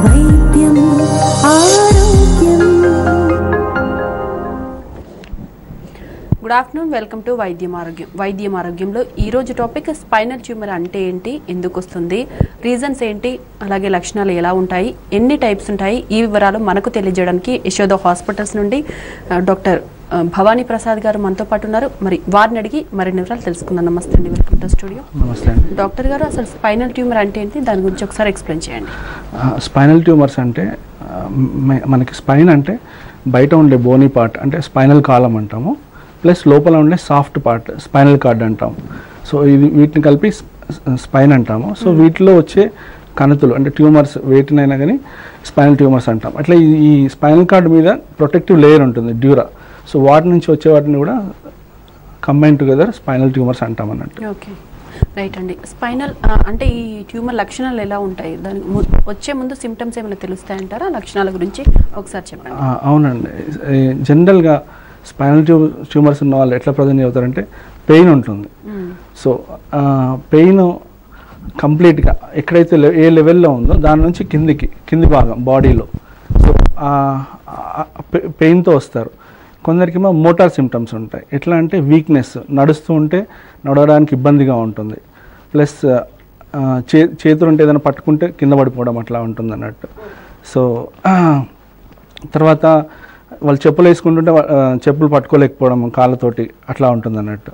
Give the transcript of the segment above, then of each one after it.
వైద్యం ఆరోగ్యం. Good afternoon, welcome to వైద్యం ఆరోగ్యంలో ఈరోజు టాపిక్ స్పైనల్ ట్యూమర్ అంటే ఏంటి, ఎందుకు వస్తుంది, రీజన్స్ ఏంటి, అలాగే లక్షణాలు ఎలా ఉంటాయి, ఎన్ని టైప్స్ ఉంటాయి, ఈ వివరాలు మనకు తెలియజేయడానికి యశోద హాస్పిటల్స్ నుండి డాక్టర్ భవానీ ప్రసాద్ గారు మనతో పాటు ఉన్నారు. మరి వారిని అడిగి మరిన్ని వివరాలు తెలుసుకుందాం. నమస్తే అండి, వెల్కమ్ టు స్టూడియో. నమస్తే. డాక్టర్ గారు, అసలు స్పైనల్ ట్యూమర్ అంటే ఏంటి, దాని గురించి ఒకసారి ఎక్స్ప్లెయిన్ చేయండి. స్పైనల్ ట్యూమర్స్ అంటే మనకి స్పైన్ అంటే బయట ఉండే బోనీ పార్ట్ అంటే స్పైనల్ కాలం అంటాము, ప్లస్ లోపల ఉండే సాఫ్ట్ పార్ట్ స్పైనల్ కార్డ్ అంటాము. సో వీటిని కలిపి స్పైన్ అంటాము. సో వీటిలో వచ్చే కణుతులు అంటే ట్యూమర్స్ వేటినైనా కానీ స్పైనల్ ట్యూమర్స్ అంటాం. అట్లా ఈ స్పైనల్ కార్డ్ మీద ప్రొటెక్టివ్ లేయర్ ఉంటుంది, డ్యూరా. సో వాటి నుంచి వచ్చే వాటిని కూడా కంబైన్ టుగెదర్ స్పైనల్ ట్యూమర్స్ అంటాం అన్నట్టు. ఓకే, రైట్ అండి. స్పైనల్ అంటే ఈ ట్యూమర్ లక్షణాలు ఎలా ఉంటాయి, దానికి వచ్చే ముందు సిమ్టమ్స్ ఏమైనా తెలుస్తాయంటారా? లక్షణాల గురించి ఒకసారి చెప్పండి. అవునండి, జనరల్గా స్పైనల్ ట్యూమర్స్ ఉన్న వాళ్ళు ఎట్లా ప్రజెంట్ అవుతారంటే పెయిన్ ఉంటుంది. సో పెయిన్ కంప్లీట్గా ఎక్కడైతే ఏ లెవెల్లో ఉందో దాని నుంచి కింది భాగం బాడీలో, సో పెయిన్తో వస్తారు. కొందరికేమో మోటార్ సిమ్టమ్స్ ఉంటాయి. ఎట్లా అంటే వీక్నెస్, నడుస్తూ ఉంటే నడవడానికి ఇబ్బందిగా ఉంటుంది, ప్లస్ చేతులు ఉంటే ఏదైనా పట్టుకుంటే కింద పడిపోవడం అట్లా ఉంటుంది అన్నట్టు. సో తర్వాత వాళ్ళు చెప్పులు వేసుకుంటుంటే చెప్పులు పట్టుకోలేకపోవడం కాళ్ళతోటి అట్లా ఉంటుంది అన్నట్టు.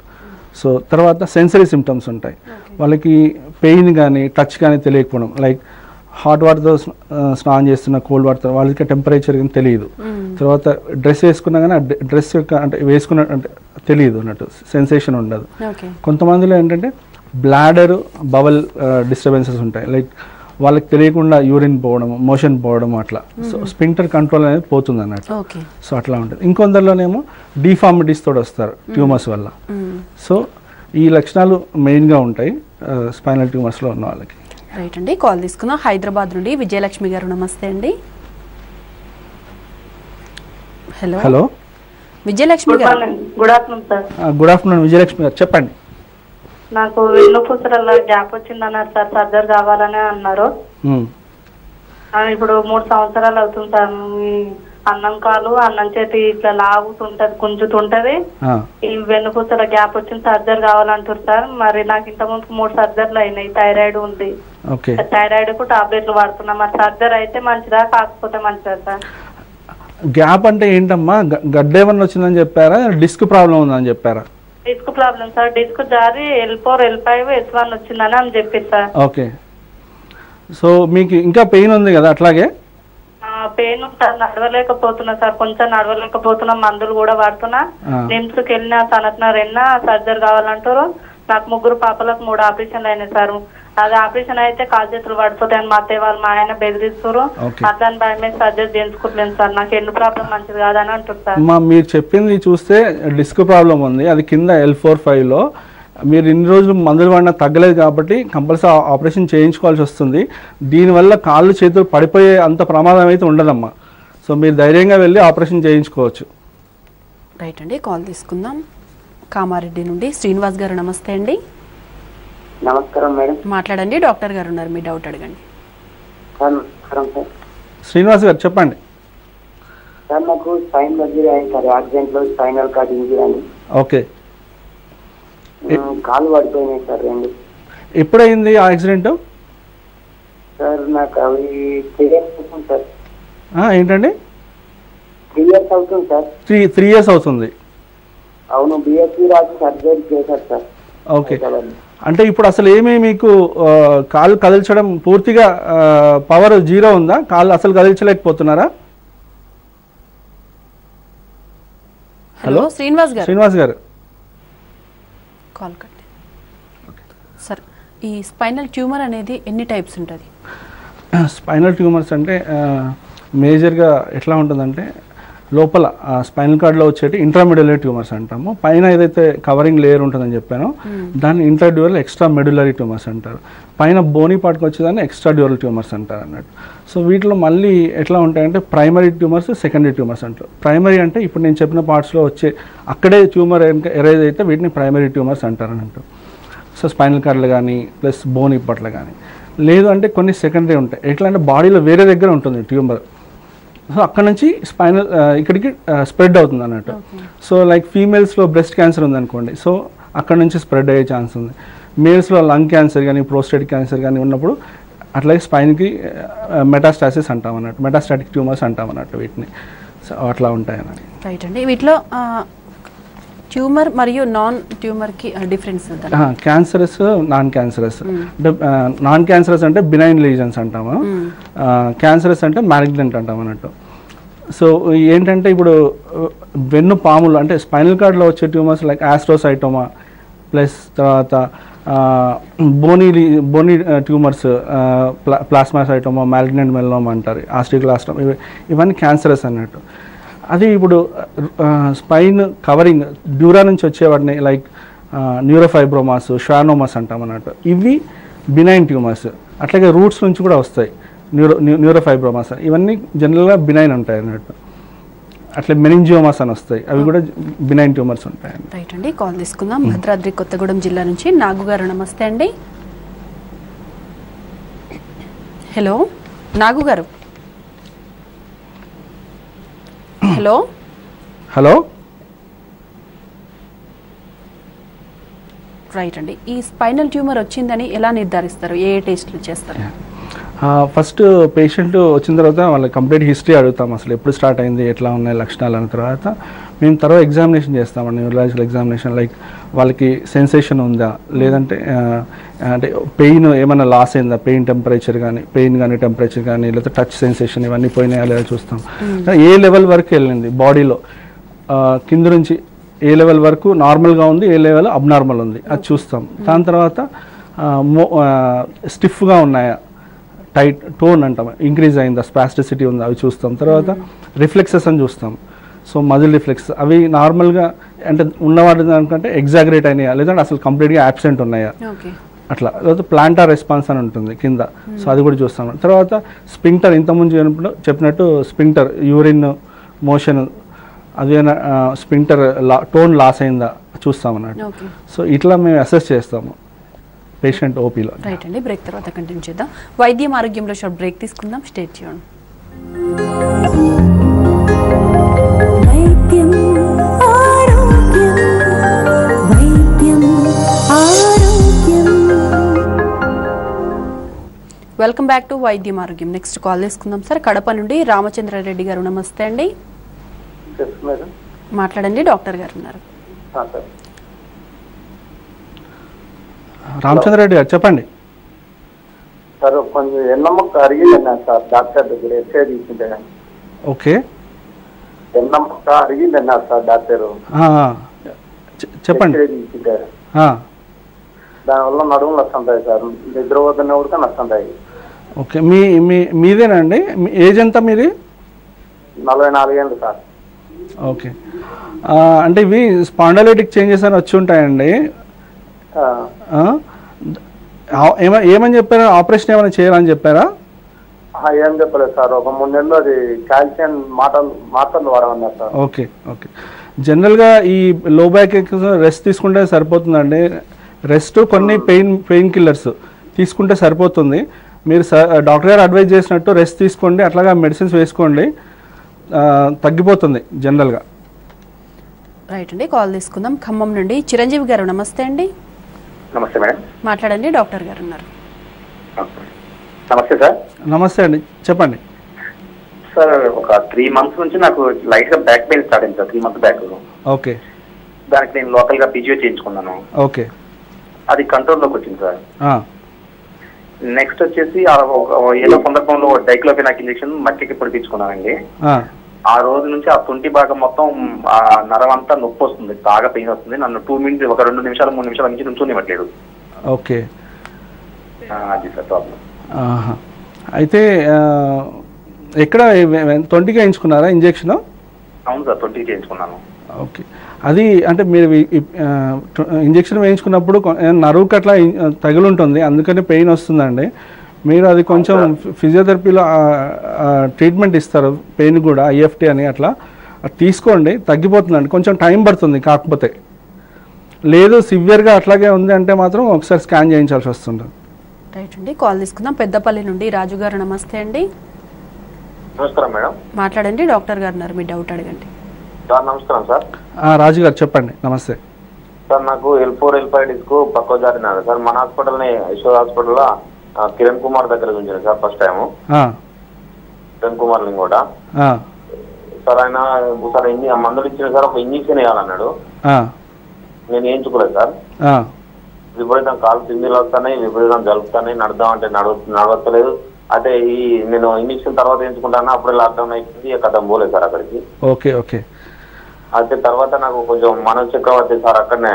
సో తర్వాత సెన్సరీ సిమ్టమ్స్ ఉంటాయి. వాళ్ళకి పెయిన్ కానీ టచ్ కానీ తెలియకపోవడం, లైక్ హాట్ వాటర్తో స్నానం చేస్తున్న, కోల్డ్ వాటర్తో వాళ్ళకి టెంపరేచర్ కానీ తెలియదు. తర్వాత డ్రెస్ వేసుకున్నా కానీ డ్రెస్ యొక్క అంటే వేసుకున్న అంటే తెలియదు అన్నట్టు, సెన్సేషన్ ఉండదు. కొంతమందిలో ఏంటంటే బ్లాడర్ బవల్ డిస్టర్బెన్సెస్ ఉంటాయి, లైక్ వాళ్ళకి తెలియకుండా యూరిన్ పోవడం, మోషన్ పోవడం అట్లా. సో స్పింక్టర్ కంట్రోల్ అనేది పోతుంది అన్నట్టు. సో అట్లా ఉంటుంది. ఇంకొందరిలోనేమో డిఫార్మిటీస్ తోటి వస్తారు ట్యూమర్స్ వల్ల. సో ఈ లక్షణాలు మెయిన్గా ఉంటాయి స్పైనల్ ట్యూమర్స్లో ఉన్న వాళ్ళకి. రైట్ అండి, కాల్ తీసుకుందాం. హైదరాబాద్ నుండి విజయలక్ష్మి గారు, నమస్తే అండి. హలో విజయలక్ష్మి గారు. Good afternoon sir. Good afternoon Vijayalakshmi గారు, చెప్పండి. నాకు వెన్నుపూసల గ్యాప్ వచ్చిందన్నారు సార్, సర్జరీ కావాలని అన్నారు. ఇప్పుడు 3 సంవత్సరాలు అవుతుంది సార్. అన్నం కాలు అన్నం చేతి ఇట్లా లాగుతుంటది, గుంజుతుంటది. ఈ వెన్నుపూసల గ్యాప్ వచ్చింది, సర్జరీ కావాలంటారు సార్. మరి నాకు ఇంత ముందు 3 సర్జరీలు అయినాయి. థైరాయిడ్ ఉంది, థైరాయిడ్ కు టాబ్లెట్లు వాడుతున్నా. మరి సర్జరీ అయితే మంచిదా కాకపోతే మంచిదా సార్? గ్యాప్ అంటే ఏంటమ్మా, గడ్డ ఏమన్నా వచ్చిందని చెప్పారా, డిస్క్ ప్రాబ్లం ఉందని చెప్పారా? డిస్క్ ప్రాబ్లం సార్, డిస్క్ జారి L4 L5 S1 వచ్చిందని అని చెప్పారు సార్. ఓకే, సో మీకు ఇంకా పెయిన్ ఉంది కదా అట్లాగే? పెయిన్ సార్, నడవలేకపోతున్నా సార్, కొంచెం నడవలేకపోతున్నా. మందులు కూడా వాడుతున్నా. నిమ్స్కి వెళ్ళినా, సనత్నగర్ వెళ్ళినా సర్జరీ కావాలంటారు. నాకు 3 పాపలకు 3 ఆపరేషన్లు అయినాయి సార్. అది ఆపరేషన్ అయితే కాలు చేతులు పడిపోతాయని మా అత్తయ్య వాళ్ళు, మా ఆయన బెదిరిస్తారు. అట్లాని భయం మీద సర్జరీ చేయించుకోవట్లేదు సార్. నాకు ఎన్ని ప్రాబ్లం మంచిది కాదని అంటారు సార్. మీరు చెప్పింది చూస్తే డిస్క్ ప్రాబ్లం ఉంది, అది కింద L4-5లో. మీరు ఇన్ని రోజులు మందులు వాడినా తగ్గలేదు కాబట్టి కంపల్సరీ ఆపరేషన్ చేయించుకోవాల్సి వస్తుంది. దీనివల్ల కాళ్ళు చేతులు పడిపోయే అంత ప్రమాదం అయితే ఉండదమ్మా. సో మీరు ధైర్యంగా వెళ్ళి ఆపరేషన్ చేయించుకోవచ్చు. రైట్ అండి, కాల్ తీసుకుందాం. కామారెడ్డి నుండి శ్రీనివాస్ గారు, నమస్తే అండి. నమస్కారం మేడం. మాట్లాడండి, డాక్టర్ గారు ఉన్నారు, మీ డౌట్ అడగండి. శ్రీనివాస్ గారు చెప్పండి. సార్ నాకు స్పైన్ సర్జరీ అయింది సార్, యాక్సిడెంట్ లో స్పైనల్ కార్డ్ ఇంజరీ అని. ఓకే, కాలు పడిపోయినాయి సార్ 2. ఎప్పుడైంది ఆ యాక్సిడెంట్? సార్ నాకు అవి 3 years అవుతుంది సార్. ఏంటండి? 3 years అవుతుంది సార్. 3 years అవుతుంది. అవును, బిఎస్సి రాసి సర్జరీ చేశారు సార్. ఓకే, అంటే ఇప్పుడు అసలు ఏమీ మీకు కాలు కదిల్చడం పూర్తిగా పవర్ 0 ఉందా? కాళ్ళు అసలు కదిల్చలేకపోతున్నారా? హలో శ్రీనివాస్ గారు, కాల్ కట్. సార్, ఈ స్పైనల్ ట్యూమర్ అనేది ఎన్ని టైప్స్ ఉంటుంది? స్పైనల్ ట్యూమర్స్ అంటే మేజర్గా ఎట్లా ఉంటుందంటే లోపల స్పైనల్ కార్డ్లో వచ్చేటి ఇంట్రామెడ్యులరీ ట్యూమర్స్ అంటాము. పైన ఏదైతే కవరింగ్ లేయర్ ఉంటుందని చెప్పానో దాన్ని ఇంట్రాడ్యూరల్ ఎక్స్ట్రా మెడ్యులరీ ట్యూమర్స్ అంటారు. పైన బోనీ పార్ట్కి వచ్చేదాన్ని ఎక్స్ట్రా డ్యూరల్ ట్యూమర్స్ అంటారు అన్నట్టు. సో వీటిలో మళ్ళీ ఎట్లా ఉంటాయంటే ప్రైమరీ ట్యూమర్స్, సెకండరీ ట్యూమర్స్ అంటారు. ప్రైమరీ అంటే ఇప్పుడు నేను చెప్పిన పార్ట్స్లో వచ్చే అక్కడే ట్యూమర్ ఎరేజ్ అయితే వీటిని ప్రైమరీ ట్యూమర్స్ అంటారు అన్నట్టు. సో స్పైనల్ కార్డ్లు కానీ ప్లస్ బోనీ పార్ట్లు కానీ. లేదు అంటే కొన్ని సెకండరీ ఉంటాయి. ఎట్లా అంటే బాడీలో వేరే దగ్గర ఉంటుంది ట్యూమర్, సో అక్కడ నుంచి స్పైనల్ ఇక్కడికి స్ప్రెడ్ అవుతుంది అన్నట్టు. సో లైక్ ఫీమేల్స్లో బ్రెస్ట్ క్యాన్సర్ ఉందనుకోండి, సో అక్కడ నుంచి స్ప్రెడ్ అయ్యే ఛాన్స్ ఉంది. మేల్స్లో లంగ్ క్యాన్సర్ కానీ ప్రోస్టేట్ క్యాన్సర్ కానీ ఉన్నప్పుడు అట్లాగే స్పైన్కి మెటాస్టాసిస్ అంటాం అన్నట్టు, మెటాస్టాటిక్ ట్యూమర్స్ అంటాం అన్నట్టు వీటిని. సో అట్లా ఉంటాయి అన్నట్టు. రైట్ అండి. వీటిలో ట్యూమర్ మరియు నాన్ ట్యూమర్కి డిఫరెన్స్ ఉందా? Cancerous, non cancerous. అంటే నాన్ క్యాన్సరస్ అంటే బినైన్ లీజన్స్ అంటాము, క్యాన్సరస్ అంటే మ్యాలిగ్నెంట్ అంటాం అన్నట్టు. సో ఏంటంటే ఇప్పుడు వెన్ను పాములు అంటే స్పైనల్ కార్డ్లో వచ్చే ట్యూమర్స్ లైక్ ఆస్ట్రోసైటోమా ప్లస్ తర్వాత బోనీ ట్యూమర్స్, ప్లాస్మాసైటోమా, మ్యాలిగ్నెంట్ మెలనోమా అంటారు, ఆస్టియోక్లాస్టోమా, ఇవన్నీ క్యాన్సరస్ అన్నట్టు. అది ఇప్పుడు స్పైన్ కవరింగ్ డ్యూరా నుంచి వచ్చేవాడిని లైక్ న్యూరోఫైబ్రోమాస్, షానోమాస్ అంటాం అన్నట్టు. ఇవి బినైన్ ట్యూమర్స్. అట్లాగే రూట్స్ నుంచి కూడా వస్తాయి న్యూరోఫైబ్రోమాస్, ఇవన్నీ జనరల్గా బినైన్ ఉంటాయి అన్నట్టు. అట్లా మెనింజియోమాస్ అని వస్తాయి, అవి కూడా బినైన్ ట్యూమర్స్ ఉంటాయి. రైట్ అండి. కాల్ తీసుకుందాం. భద్రాద్రి కొత్తగూడెం జిల్లా నుంచి నాగు గారు, నమస్తే అండి. హలో నాగు గారు. Hello hello. రైట్ అండి. ఈ స్పైనల్ ట్యూమర్ వచ్చిందని ఎలా నిర్ధారిస్తారు? ఏ టెస్ట్లు చేస్తారు? ఫస్ట్ పేషెంట్ వచ్చిన తర్వాత వాళ్ళకి కంప్లీట్ హిస్టరీ అడుగుతాం, అసలు ఎప్పుడు స్టార్ట్ అయింది, ఎట్లా ఉన్నాయి లక్షణాలు అన్న తర్వాత మేము తర్వాత ఎగ్జామినేషన్ చేస్తామండి, న్యూరలాజికల్ ఎగ్జామినేషన్. లైక్ వాళ్ళకి సెన్సేషన్ ఉందా, లేదంటే అంటే పెయిన్ ఏమైనా లాస్ అయిందా, పెయిన్ కానీ టెంపరేచర్ కానీ లేకపోతే టచ్ సెన్సేషన్ ఇవన్నీ పోయినాయా లేదా చూస్తాం. ఏ లెవెల్ వరకు వెళ్ళింది బాడీలో, కింద నుంచి ఏ లెవెల్ వరకు నార్మల్గా ఉంది, ఏ లెవెల్ అబ్నార్మల్ ఉంది అది చూస్తాం. దాని తర్వాత స్టిఫ్గా ఉన్నాయా, టైట్ టోన్ అంటాం, ఇంక్రీజ్ అయిందా, స్పాస్టిసిటీ ఉందా అవి చూస్తాం. తర్వాత రిఫ్లెక్సెస్ అని చూస్తాం. సో మజిల్ రిఫ్లెక్స్ అవి నార్మల్గా అంటే ఉన్నవాటి దానికంటే ఎగ్జాగరేట్ అయినాయా, లేదంటే అసలు కంప్లీట్గా యాబ్సెంట్ ఉన్నాయా అట్లా. తర్వాత ప్లాంటార్ రెస్పాన్స్ అని ఉంటుంది కింద, సో అది కూడా చూస్తాం. తర్వాత స్పింక్టర్, ఇంతకుముందు చెప్పినట్టు స్పింక్టర్ యూరిన్ మోషన్ అదేనా స్పింక్టర్ టోన్ లాస్ అయిందా చూస్తాం అన్నట్టు. సో ఇట్లా మేము అసెస్ చేస్తాము పేషెంట్ ఓపీలో. రైట్ అండి. బ్రేక్ తర్వాత కంటిన్యూ చేద్దాం. వైద్యం ఆరోగ్యంలో షార్ట్ బ్రేక్ తీసుకుందాం. Stay tune. వైద్యం ఆరోగ్యం, వైద్యం ఆరోగ్యం. వెల్కమ్ బ్యాక్ టు వైద్యం ఆరోగ్యం. నెక్స్ట్ కాల్ తీసుకుందాం సార్. కడప నుండి రామచంద్రారెడ్డి గారు, నమస్తే అండి. మాట్లాడండి, డాక్టర్ గారు ఉన్నారు. రామచంద్రరెడ్డి గారు చెప్పండి. సార్ కొంచెం ఎన్నమ్మక్క అడిగిందన్నా సార్ డాక్టర్ దగ్గర ఎక్స్రే తీసుకుంటే. ఓకే. ఎన్నమ్మక్క అడిగిందన్నా సార్ డాక్టర్, చెప్పండి. తీసుకుంటే దానివల్ల నడుములు వస్తుంటాయి సార్, నిద్రపోతున్నా కూడా వస్తుంటాయి. ఓకే. మీదేనండి ఏజ్ ఎంత మీది? 44 ఏళ్ళు సార్. ఓకే. అంటే ఇవి స్పాండలైటిక్ చేంజెస్ అని వచ్చి ఉంటాయండి. ఏమని చెప్పారా? ఆపరేషన్ ఏమైనా చేయాలని చెప్పారా? ఏం చెప్పలేదు సార్, ఒక 3 నెలలు అది కాల్షియం మాత్రలు వాడమన్నారు సార్. Okay okay. జనరల్గా ఈ లో బ్యాక్ రెస్ట్ తీసుకుంటే సరిపోతుందండి. రెస్ట్ కొన్ని పెయిన్ కిల్లర్స్ తీసుకుంటే సరిపోతుంది. మీరు డాక్టర్ గారు అడ్వైజ్ చేసినట్టు రెస్ట్ తీసుకోండి, అట్లాగా మెడిసిన్స్ వేసుకోండి, తగ్గిపోతుంది జనరల్గా. రైట్ అండి. కాల్ తీసుకుందాం. ఖమ్మం నుండి చిరంజీవి గారు, నమస్తే అండి. నమస్తే మేడం. మాట్లాడండి, డాక్టర్ గారు ఉన్నారు. నమస్తే సార్. నమస్తే అండి, చెప్పండి సార్. ఒక 3 months నుంచి నాకు లైట్ గా బ్యాక్ పెయిన్ స్టార్ట్ అయింది సార్, 3 months బ్యాక్. ఓకే. దానికి నేను లోకల్ గా ఫిజియో చేయించుకున్నాను. ఓకే. అది కంట్రోల్లోకి వచ్చింది సార్. నెక్స్ట్ వచ్చేసి ఏదో సందర్భంలో డైక్లోఫెనాక్ ఇంజెక్షన్ మట్టికి పొడిపించుకున్నానండి. ఆ రోజు నుంచి ఆ 20 భాగం మొత్తం ఆ నరం అంతా నొప్పి వస్తుంది, బాగా పెయిన్ వస్తుంది. నన్ను 2 minutes, ఒక 2 నిమిషాలు 3 నిమిషాల నుంచి నుంచోనివ్వట్లేదు. ఓకే. అది సార్ ప్రాబ్లం. అయితే ఎక్కడ 20కి వేయించుకున్నారా ఇంజెక్షన్? అవును సార్, 20కి చేయించుకున్నాను. ఓకే. అది అంటే మీరు ఇంజెక్షన్ వేయించుకున్నప్పుడు నరువుకి అట్లా తగిలి ఉంటుంది, అందుకని పెయిన్ వస్తుందండి. మీరు అది కొంచెం ఫిజియోథెరపీలో ట్రీట్మెంట్ ఇస్తారు పెయిన్ కూడా, ఐఎఫ్టీ అని అట్లా తీసుకోండి, తగ్గిపోతుందండి. కొంచెం టైం పడుతుంది. కాకపోతే లేదు సివియర్గా అట్లాగే ఉంది అంటే మాత్రం ఒకసారి స్కాన్ చేయించాల్సి వస్తుంటుంది. రైట్ అండి, కాల్ తీసుకుందాం. పెద్దపల్లి నుండి రాజు గారు నమస్తే అండి. నమస్కారం మేడం. మాట్లాడండి, డాక్టర్ గారు ఉన్నారు, మీ డౌట్ అడగండి. సార్ నమస్కారం సార్. రాజు గారు చెప్పండి. నమస్తే సార్. నాకు L4 L5 డిస్క్ పక్కవ జారినారు సార్. మన హాస్పిటల్ని యశోద హాస్పిటల్లో కిరణ్ కుమార్ దగ్గర ఉంచాను sir first time. Kiran Kumar లింగోట సార్. ఆయన సార్ మందులు ఇచ్చిన సార్, ఒక ఇంజక్షన్ వేయాలన్నాడు. నేను వేయించుకోలేదు సార్. విపరీతం కాలు తిండిలు వస్తున్నాయి, విపరీతం జలుపుతున్నాయి, నడుద్దామంటే నడవట్లేదు. అయితే ఈ నేను ఇంజక్షన్ తర్వాత వేయించుకుంటాను, అప్పుడే లాక్డౌన్ అయిపోయింది, కథం పోలేదు సార్ అక్కడికి. Okay okay. అయితే తర్వాత నాకు కొంచెం మనోజ్ చక్రవర్తి సార్ అక్కడనే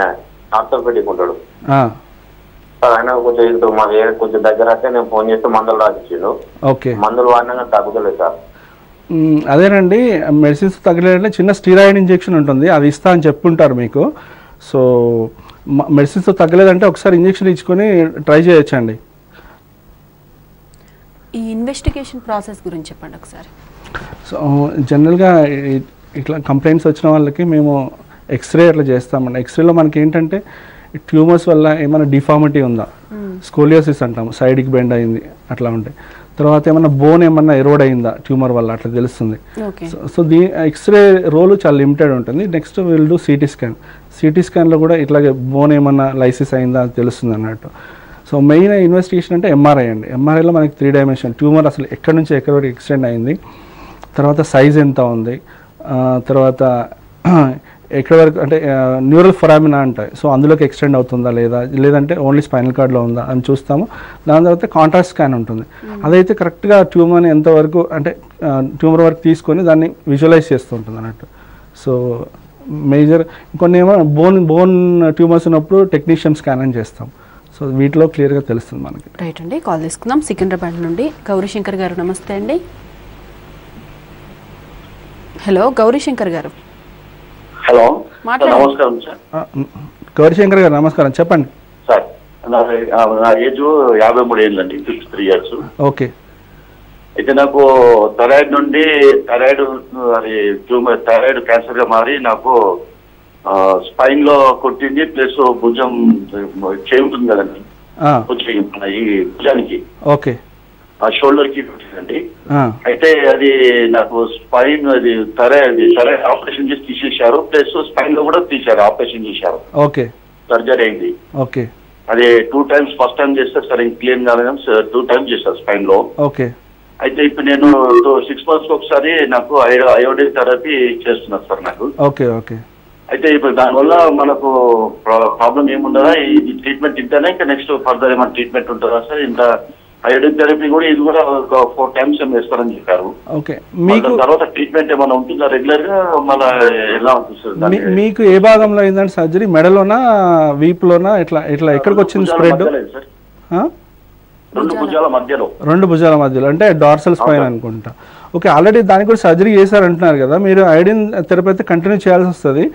ఆర్థోపెడిక్ ఉంటాడు సార్. ఆయన కొంచెం ఇటు మా వేరే కొంచెం దగ్గర అయితే నేను ఫోన్ చేస్తే మందులు రాసిచ్చిండు. మందులు వాడినా తగ్గుతలేదు సార్. అదేనండి, మెడిసిన్స్ తగ్గలేదంటే చిన్న స్టీరాయిడ్ ఇంజెక్షన్ ఉంటుంది, అది ఇస్తా అని చెప్పుంటారు మీకు. సో మెడిసిన్స్ తగ్గలేదంటే ఒకసారి ఇంజెక్షన్ ఇచ్చుకొని ట్రై చేయొచ్చండి. ఈ ఇన్వెస్టిగేషన్ ప్రాసెస్ గురించి చెప్పండి ఒకసారి. సో జనరల్గా ఇట్లా కంప్లైంట్స్ వచ్చిన వాళ్ళకి మేము ఎక్స్రే అట్లా చేస్తామండి. ఎక్స్రేలో మనకి ఏంటంటే ట్యూమర్స్ వల్ల ఏమైనా డిఫార్మిటీ ఉందా, స్కోలియోసిస్ అంటాము, సైడ్కి బెండ్ అయింది అట్లా ఉంటాయి. తర్వాత ఏమన్నా బోన్ ఏమన్నా ఎరోడ్ అయిందా ట్యూమర్ వల్ల, అట్లా తెలుస్తుంది. సో ఎక్స్రే రోలు చాలా లిమిటెడ్ ఉంటుంది. Next will do CT scan. CT స్కాన్లో కూడా ఇట్లాగే బోన్ ఏమన్నా లైసిస్ అయిందా అని తెలుస్తుంది అన్నట్టు. సో మెయిన్ ఇన్వెస్టిగేషన్ అంటే ఎంఆర్ఐ అండి. ఎంఆర్ఐలో మనకి 3 డైమెన్షన్ ట్యూమర్ అసలు ఎక్కడి నుంచి ఎక్కడి వరకు ఎక్స్టెండ్ అయింది, తర్వాత సైజ్ ఎంత ఉంది, తర్వాత ఎక్కడి వరకు అంటే న్యూరల్ ఫొరామినా అంటాయి, సో అందులోకి ఎక్స్టెండ్ అవుతుందా లేదంటే ఓన్లీ స్పైనల్ కార్డ్లో ఉందా అని చూస్తాము. దాని తర్వాత కాంట్రాస్ట్ స్కాన్ ఉంటుంది. అదైతే కరెక్ట్గా ట్యూమర్ని ఎంతవరకు అంటే ట్యూమర్ వరకు తీసుకొని దాన్ని విజువలైజ్ చేస్తూ ఉంటుంది అన్నట్టు. సో మేజర్ కొన్ని ఏమో బోన్ ట్యూమర్స్ ఉన్నప్పుడు టెక్నీషియన్ స్కాన్ అని చేస్తాం. సో వీటిలో క్లియర్గా తెలుస్తుంది మనకి. రైట్ అండి, కాల్ తీసుకుందాం. సికింద్రాబాద్ నుండి గౌరీశంకర్ గారు నమస్తే అండి. హలో గౌరీశంకర్ గారు. హలో నమస్కారం సార్. గౌరీశంకర్ గారు నమస్కారం, చెప్పండి సార్. నా ఏజ్ 53 ఏళ్ళండి, 53 years. ఓకే. అయితే నాకు థైరాయిడ్ నుండి థైరాయిడ్ క్యాన్సర్ గా మారి నాకు స్పైన్ లో కొట్టింది, ప్లస్ భుజం చేయి ఉంటుంది కదండి, ఈ భుజానికి ఓకే ఆ షోల్డర్ కి కొట్టిందండి. అయితే అది నాకు స్పైన్ అది థైరాయిడ్ ఆపరేషన్ చేసి తీసేశారు, ప్లస్ స్పైన్ లో కూడా తీశారు, ఆపరేషన్ చేశారు. ఓకే. సర్జరీ అయింది. ఓకే. అది 2 times, ఫస్ట్ టైం చేస్తారు సార్, క్లీన్ కాలేదు, 2 times చేస్తారు స్పైన్ లో. ఓకే. అయితే ఇప్పుడు నేను 6 months ఒకసారి నాకు అయోడిన్ థెరపీ చేస్తున్నారు సార్ నాకు. ఓకే. ఓకే. అయితే ఇప్పుడు దానివల్ల మనకు ప్రాబ్లం ఏముండదా? ఈ ట్రీట్మెంట్ ఇంతనే, ఇంకా నెక్స్ట్ ఫర్దర్ ఏమైనా ట్రీట్మెంట్ ఉంటుందా సార్? ఇంత అయోడిన్ థెరపీ కూడా ఇది కూడా ఒక 4 times ఏమో వేస్తారని చెప్పారు. ఓకే. తర్వాత ట్రీట్మెంట్ ఏమైనా ఉంటుందా రెగ్యులర్ గా? మళ్ళీ ఎలా ఉంటుంది సార్? మీకు ఏ భాగంలో అయిందంటే సర్జరీ? మెడలోనా, వీపులోనా, ఇట్లా ఎక్కడికి వచ్చింది స్ప్రెడ్? సార్ 2 భుజాల మధ్యలో. 2 భుజాల మధ్యలో అంటే డార్సల్ స్పైన్ అనుకుంటా. ఓకే. ఆల్రెడీ దానికి కూడా సర్జరీ చేశారంటున్నారు కదా మీరు. అయోడిన్ థెరపీ అయితే కంటిన్యూ చేయాల్సి వస్తుంది.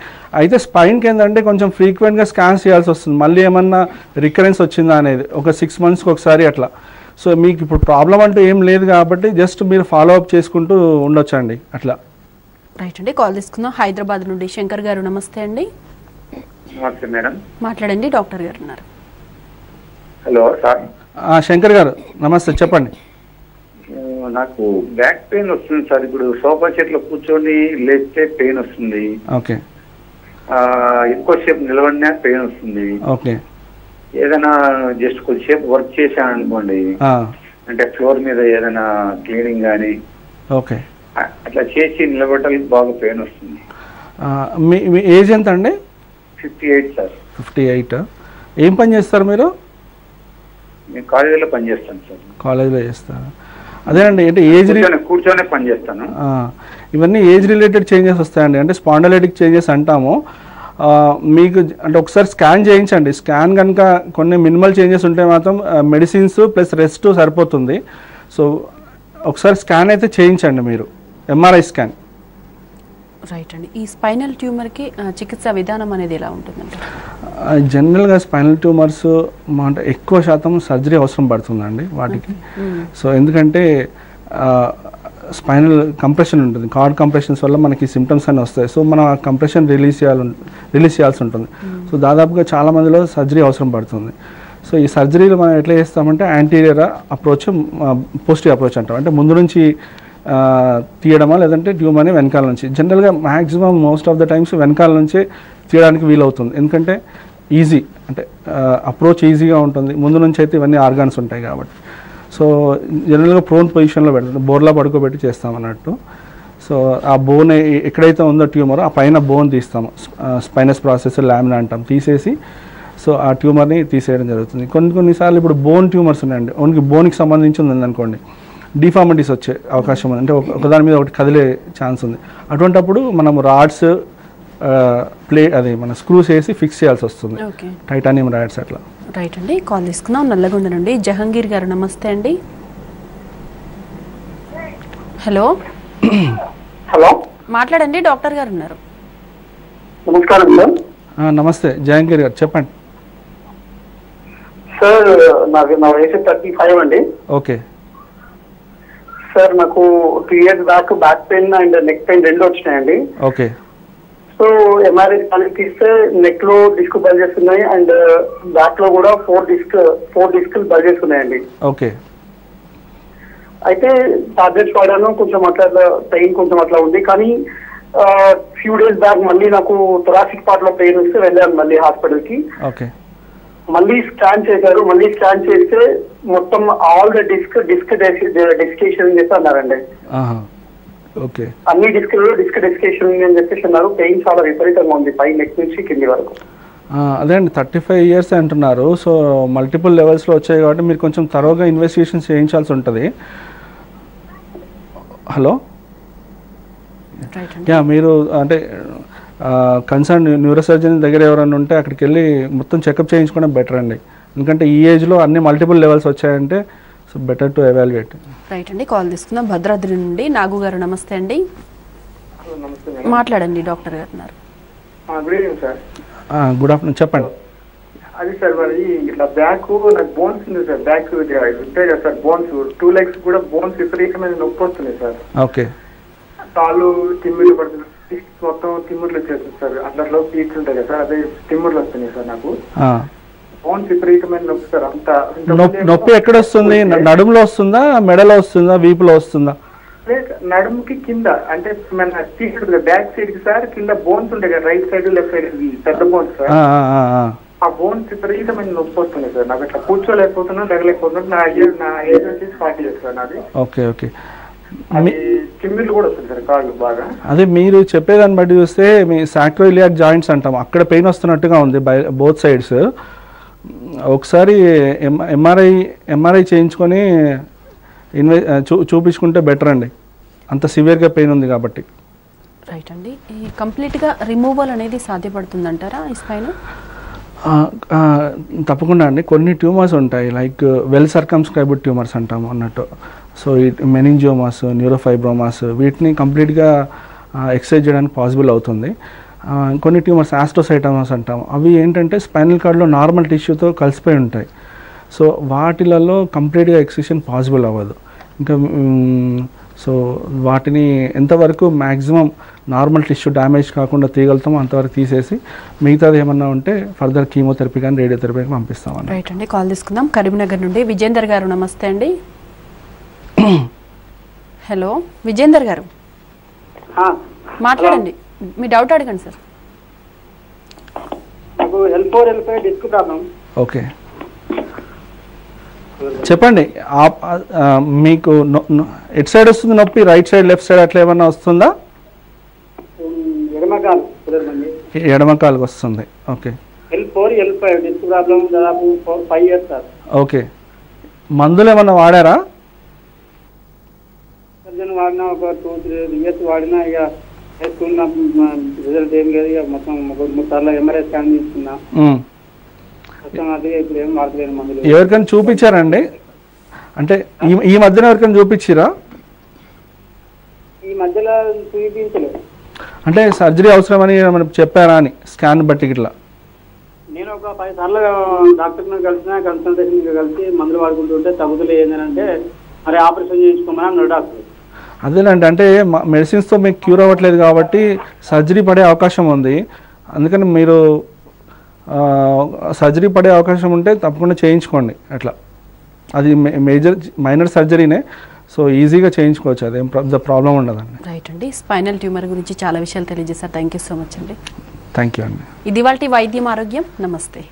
అయితే స్పైన్కి ఏంటంటే కొంచెం ఫ్రీక్వెంట్గా స్కాన్స్ చేయాల్సి వస్తుంది, మళ్ళీ ఏమన్నా రికరెన్స్ వచ్చిందా అనేది, ఒక 6 monthsకి ఒకసారి అట్లా. సో మీకు ఇప్పుడు ప్రాబ్లం అంటూ ఏం లేదు కాబట్టి జస్ట్ మీరు ఫాలో అప్ చేసుకుంటూ ఉండొచ్చండి అట్లా. రైట్ అండి, కాల్ తీసుకుందాం. హైదరాబాద్ నుండి శంకర్ గారు నమస్తే అండి. నమస్తే మేడం. మాట్లాడండి, డాక్టర్ గారు ఉన్నారు. Hello sir. శంకర్ గారు నమస్తే, చెప్పండి. నాకు బ్యాక్ పెయిన్ వస్తుంది సార్. ఇప్పుడు సోఫా సెట్లో కూర్చొని లేస్తే పెయిన్ వస్తుంది. ఓకే. ఎక్కువసేపు నిలబడినా పెయిన్ వస్తుంది. ఓకే. ఏదైనా జస్ట్ కొద్దిసేపు వర్క్ చేశాను అనుకోండి, అంటే ఫ్లోర్ మీద ఏదైనా క్లీనింగ్ కానీ ఓకే అట్లా చేసి నిలబడటానికి బాగా పెయిన్ వస్తుంది. మీ ఏజ్ ఎంత అండి? 58 సార్. 58. ఏం పని చేస్తారు మీరు? నేను కాలేజీలో పని చేస్తాను సార్. కాలేజీలో చేస్తారా? అదేనండి, అంటే ఏజ్ కూర్చొనే పని చేస్తాను. ఇవన్నీ ఏజ్ రిలేటెడ్ చేంజెస్ వస్తాయండి, అంటే స్పాండలైటిక్ చేంజెస్ అంటాము. మీకు అంటే ఒకసారి స్కాన్ చేయించండి. స్కాన్ కనుక కొన్ని మినిమల్ చేంజెస్ ఉంటే మాత్రం మెడిసిన్స్ ప్లస్ రెస్ట్ సరిపోతుంది. సో ఒకసారి స్కాన్ అయితే చేయించండి మీరు, ఎంఆర్ఐ స్కాన్. రైట్ అండి, ఈ స్పైనల్ ట్యూమర్కి చికిత్స విధానం అనేది ఎలా ఉంటుందండి? జనరల్గా స్పైనల్ ట్యూమర్స్ అంటే ఎక్కువ శాతం సర్జరీ అవసరం పడుతుందండి వాటికి. సో ఎందుకంటే స్పైనల్ కంప్రెషన్ ఉంటుంది, కార్డ్ కంప్రెషన్స్ వల్ల మనకి సిమ్టమ్స్ అన్నీ వస్తాయి. సో మనం ఆ కంప్రెషన్ రిలీజ్ చేయాల్సి ఉంటుంది. సో దాదాపుగా చాలా మందిలో సర్జరీ అవసరం పడుతుంది. సో ఈ సర్జరీలో మనం ఎట్లా చేస్తామంటే యాంటీరియర్ అప్రోచ్, పోస్టివ్ అప్రోచ్ అంటాం. అంటే ముందు నుంచి తీయడమా లేదంటే ట్యూమర్ని వెనకాల నుంచి. జనరల్గా maximum most of the times వెనకాల నుంచే తీయడానికి వీలవుతుంది. ఎందుకంటే ఈజీ, అంటే అప్రోచ్ ఈజీగా ఉంటుంది. ముందు నుంచి అయితే ఇవన్నీ ఆర్గాన్స్ ఉంటాయి కాబట్టి. సో జనరల్గా ప్రోన్ పొజిషన్లో పెడతాం, బోర్లా పడుకోబెట్టి చేస్తాం అన్నట్టు. సో ఆ బోన్ ఎక్కడైతే ఉందో ట్యూమర్ ఆ పైన బోన్ తీస్తాము, స్పైనస్ ప్రాసెస్ లామినా అంటాం, తీసేసి సో ఆ ట్యూమర్ని తీసేయడం జరుగుతుంది. కొన్నిసార్లు ఇప్పుడు బోన్ ట్యూమర్స్ ఉన్నాయండి, ఓన్లీ బోన్కి సంబంధించి ఉందనుకోండి, డిఫార్మిటీస్ వచ్చే అవకాశం ఉంది, అంటే ఒకదాని మీద ఒకటి కదిలే ఛాన్స్ ఉంది. అటువంటప్పుడు మనము రాడ్స్ అది మన స్క్రూస్ వేసి ఫిక్స్ చేయాల్సి వస్తుంది, టైటానియం రాడ్స్ అట్లా. రైట్ అండి, కాల్ తీసుకున్నాం నల్లగొండ నుండి జహంగీర్ గారు. నమస్తే అండి. హలో హలో, మాట్లాడండి, డాక్టర్ గారు ఉన్నారు. నమస్కారం సార్. నమస్తే జహంగీర్ గారు, చెప్పండి సార్. నా వయసు 35 అండి. ఓకే సార్, నాకు 2 years back pain and neck pain రెండు వచ్చినాయండి. ఓకే. సో ఎంఆర్ఐ స్కానింగ్ తీస్తే నెక్ లో డిస్క్ బల్జెస్ ఉన్నాయి అండ్ బ్యాక్ లో కూడా 4 డిస్క్ బల్జెస్ ఉన్నాయండి. ఓకే. అయితే టాబ్లెట్స్ వాడాను, కొంచెం అట్లా పెయిన్ కొంచెం అట్లా ఉంది. కానీ ఫ్యూ డేస్ బ్యాక్ మళ్ళీ నాకు థొరాసిక్ పార్ట్ లో పెయిన్ వస్తే వెళ్ళాను మళ్ళీ హాస్పిటల్ కి. ఓకే. మళ్ళీ స్కాన్ చేశారు. మళ్ళీ స్కాన్ చేస్తే మొత్తం ఆల్ ద డిస్క్ డెసికేషన్ చేసి అన్నారండి. ఓకే. అన్ని డిస్క్ డెసికేషన్ అని చెప్పేసి అన్నారు. పెయిన్ చాలా విపరీతంగా ఉంది పై నెక్ నుంచి కింది వరకు. అదే అండి, 35 years అంటున్నారు. సో మల్టిపుల్ లెవెల్స్లో వచ్చాయి కాబట్టి మీరు కొంచెం తరోగా ఇన్వెస్టిగేషన్స్ చేయించాల్సి ఉంటుంది. హలో, యా, మీరు అంటే కన్సర్న్ న్యూరోసర్జన్ దగ్గర ఎవరైనా ఉంటే అక్కడికి వెళ్ళి మొత్తం చెకప్ చేయించుకోవడం బెటర్ అండి. ఎందుకంటే ఈ ఏజ్లో అన్ని మల్టిపుల్ లెవెల్స్ వచ్చాయంటే so better to evaluate. Right అండి, కాల్ తీసుకుందాం భద్రాద్రి నుండి నాగు గారు. నమస్తే అండి, మాట్లాడండి, డాక్టర్ గారు ఉన్నారు. Good evening sir. Good afternoon, చెప్పండి. అది సార్, మరి ఇట్లా బ్యాక్ నాకు బోన్స్ ఉంది సార్, బ్యాక్ ఉంటాయి కదా సార్ బోన్స్, 2 legs కూడా బోన్స్ విపరీతమైన నొప్పి వస్తున్నాయి సార్. ఓకే. కాళ్ళు తిమ్మిర్లు పడుతుంది, మొత్తం తిమ్మిర్లు వచ్చేస్తుంది సార్. అట్లా పీక్స్ ఉంటాయి కదా సార్, అదే తిమ్మిర్లు వస్తున్నాయి సార్ నాకు. బోన్స్ విపరీతమైన నొప్పి సార్. అంత నొప్పి ఎక్కడ వస్తుంది? నడుములో వస్తుందా, మెడలో వస్తుందా, వీపులో వస్తుందా? నడుముకి కింద, అంటే మన బ్యాక్ సైడ్ కి సార్ కింద బోన్స్ ఉంటాయి కదా, రైట్ సైడ్ లెఫ్ట్ సైడ్ పెద్ద బోన్స్ సార్. ఆ బోన్స్ విపరీతమైన నొప్పి వస్తున్నాయి సార్. నాకు అట్లా కూర్చోలేకపోతున్నా, తగలేకపోతున్నా. నా ఏజ్ వచ్చేసి 40 years సార్ నాది. ఓకే. ఓకే. తిమ్మిర్లు కూడా వస్తుంది సార్ కాళ్ళు బాగా. అదే మీరు చెప్పేదాన్ని బట్టి చూస్తే మీ సాక్రోయిలియాక్ జాయింట్స్ అంటాం, అక్కడ పెయిన్ వస్తున్నట్టుగా ఉంది బోత్ సైడ్స్. ఒకసారి ఎంఆర్ఐ చేయించుకొని చూపించుకుంటే బెటర్ అండి, అంత సివియర్గా పెయిన్ ఉంది కాబట్టి. రైట్ అండి, ఈ కంప్లీట్గా రిమూవల్ అనేది సాధ్యపడుతుందంటారా ఈ స్పైన్? తప్పకుండా అండి. కొన్ని ట్యూమర్స్ ఉంటాయి, లైక్ వెల్ సర్కమ్స్క్రైబ్డ్ ట్యూమర్స్ అంటాము అన్నట్టు. సో ఈ మెనింజియోమాస్, న్యూరోఫైబ్రోమాస్, వీటిని కంప్లీట్గా ఎక్సైజ్ చేయడానికి పాసిబుల్ అవుతుంది. కొన్ని ట్యూమర్స్ ఆస్ట్రోసైటోమాస్ అంటాము, అవి ఏంటంటే స్పైనల్ కార్డ్లో నార్మల్ టిష్యూతో కలిసిపోయి ఉంటాయి. సో వాటిలలో కంప్లీట్గా ఎక్సిషన్ పాసిబుల్ అవ్వదు. ఇంకా సో వాటిని ఎంతవరకు మ్యాక్సిమం నార్మల్ టిష్యూ డ్యామేజ్ కాకుండా తీయగలుగుతామో అంతవరకు తీసేసి మిగతాది ఏమన్నా ఉంటే ఫర్దర్ కీమోథెరపీ కానీ రేడియోథెరపీ కానీ పంపిస్తామండి. రైట్ అండి, కాల్ తీసుకుందాం. కరీంనగర్ నుండి విజేందర్ గారు. నమస్తే అండి. హలో విజేందర్ గారు, మాట్లాడండి, మీ డౌట్ అడగండి సార్. నాకు L4 L5 disc problem. Okay, చెప్పండి. మీకు ఎట్ సైడ్ వస్తుంది నొప్పి? రైట్ సైడ్, లెఫ్ట్ సైడ్ అట్లా ఏమన్నా వస్తుందా? ఎడమకాలకు వస్తుంది. Okay. L4 L5 disc problem దాదాపు 5 years సార్. ఓకే. మందులు ఏమన్నా వాడారా? సర్జన్ వాడినా, ఒక 2-3 years వాడినా, ఇక వేసుకున్న రిజల్ట్ ఏం లేదు. ఇక మొత్తం 3 సార్లు ఎంఆర్ఐ స్కాన్ తీసుకున్నా, ఇప్పుడు ఏం వాడలేదు మందులు. ఎవరికైనా చూపించారండి? అంటే ఈ మధ్యన ఎవరికైనా చూపించారా? ఈ మధ్యలో చూపించలేదు. అంటే సర్జరీ అవసరమని మనం చెప్పారా అని స్కాన్ బట్టి ఇట్లా? నేను ఒక 5 సార్లు డాక్టర్ని కలిసిన, కన్సల్టేషన్ కలిసి మందులు వాడుకుంటుంటే తగ్గుతులే. ఏంటంటే మరి ఆపరేషన్ చేయించుకోమని అన్నాడు డాక్టర్. అదేనండి, అంటే మెడిసిన్స్తో మీకు క్యూర్ అవ్వట్లేదు కాబట్టి సర్జరీ పడే అవకాశం ఉంది. అందుకని మీరు సర్జరీ పడే అవకాశం ఉంటే తప్పకుండా చేయించుకోండి. అట్లా అది మైనర్ సర్జరీనే, సో ఈజీగా చేయించుకోవచ్చు, అదేం ప్రాబ్లం ఉండదండి. రైట్ అండి, స్పైనల్ ట్యూమర్ గురించి చాలా విషయాలు తెలియజేశారు. థ్యాంక్ యూ సో మచ్ అండి. థ్యాంక్ యూ అండి. ఇది ఇవాల్టి వైద్యం ఆరోగ్యం. నమస్తే.